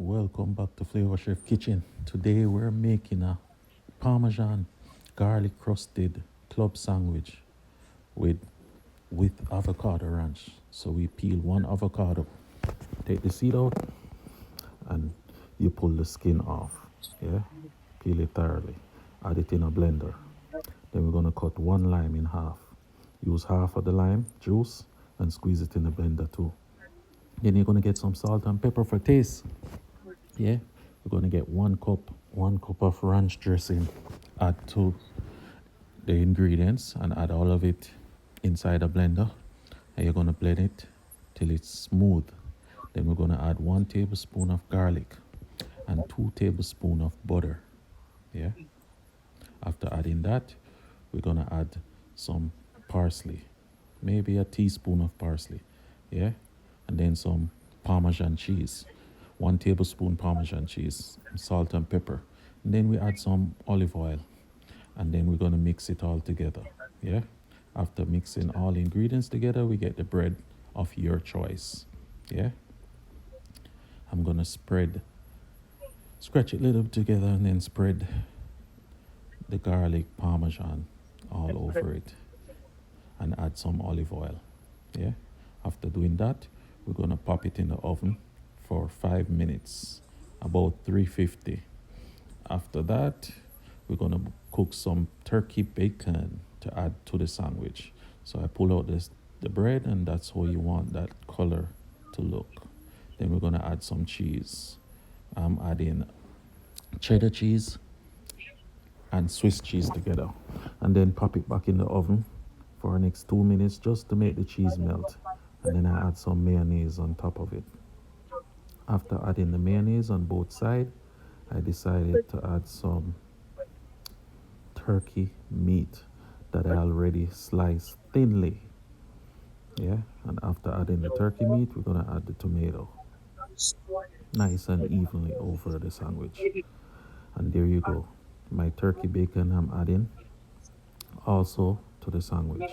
Welcome back to Flavor Chef Kitchen. Today we're making a Parmesan garlic crusted club sandwich with avocado ranch. So we peel one avocado, take the seed out, and you pull the skin off. Yeah, peel it thoroughly, add it in a blender. Then we're gonna cut one lime in half. Use half of the lime juice and squeeze it in the blender too. Then you're gonna get some salt and pepper for taste. Yeah, we're going to get one cup of ranch dressing, add to the ingredients and add all of it inside a blender, and you're going to blend it till it's smooth. Then we're going to add 1 tablespoon of garlic and 2 tablespoons of butter. Yeah, after adding that, we're going to add some parsley, maybe a teaspoon of parsley. Yeah, and then some Parmesan cheese, 1 tablespoon Parmesan cheese, salt and pepper. And then we add some olive oil, and then we're going to mix it all together. Yeah, after mixing all ingredients together, we get the bread of your choice. Yeah, I'm going to scratch it a little bit together and then spread the garlic Parmesan all over it and add some olive oil. Yeah, after doing that, we're going to pop it in the oven for 5 minutes, about 350. After that, we're going to cook some turkey bacon to add to the sandwich. So I pull out the bread, and that's how you want that color to look. Then we're going to add some cheese. I'm adding cheddar cheese and Swiss cheese together, and then pop it back in the oven for the next 2 minutes just to make the cheese melt. And then I add some mayonnaise on top of it. After adding the mayonnaise on both sides, I decided to add some turkey meat that I already sliced thinly. Yeah, and after adding the turkey meat, we're gonna add the tomato, nice and evenly over the sandwich. And there you go, my turkey bacon I'm adding also to the sandwich.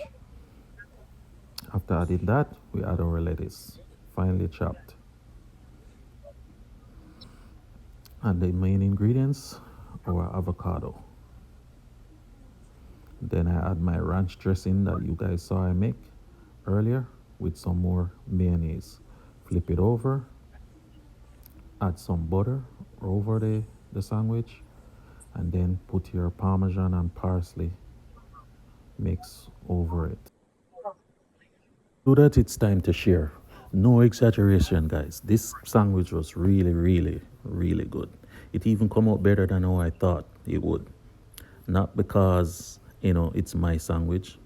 After adding that, we add our lettuce, finely chopped. And the main ingredients are avocado. Then I add my ranch dressing that you guys saw I make earlier with some more mayonnaise. Flip it over, add some butter over the sandwich, and then put your Parmesan and parsley mix over it. So that it's time to share. No exaggeration, guys. This sandwich was really, really, really good. It even come out better than how I thought it would. Not because, it's my sandwich.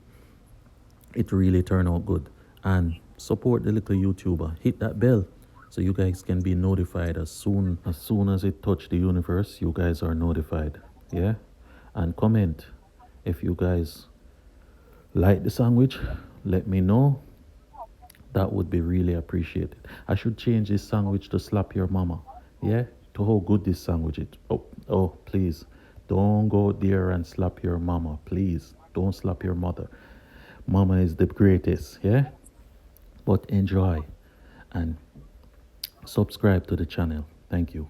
It really turned out good. And support the little YouTuber. Hit that bell so you guys can be notified as soon as it touch the universe. You guys are notified. Yeah? And comment if you guys like the sandwich. Let me know. That would be really appreciated. I should change this sandwich to slap your mama. Yeah? To how good this sandwich is. Oh, please. Don't go there and slap your mama. Please. Don't slap your mother. Mama is the greatest. Yeah? But enjoy. And subscribe to the channel. Thank you.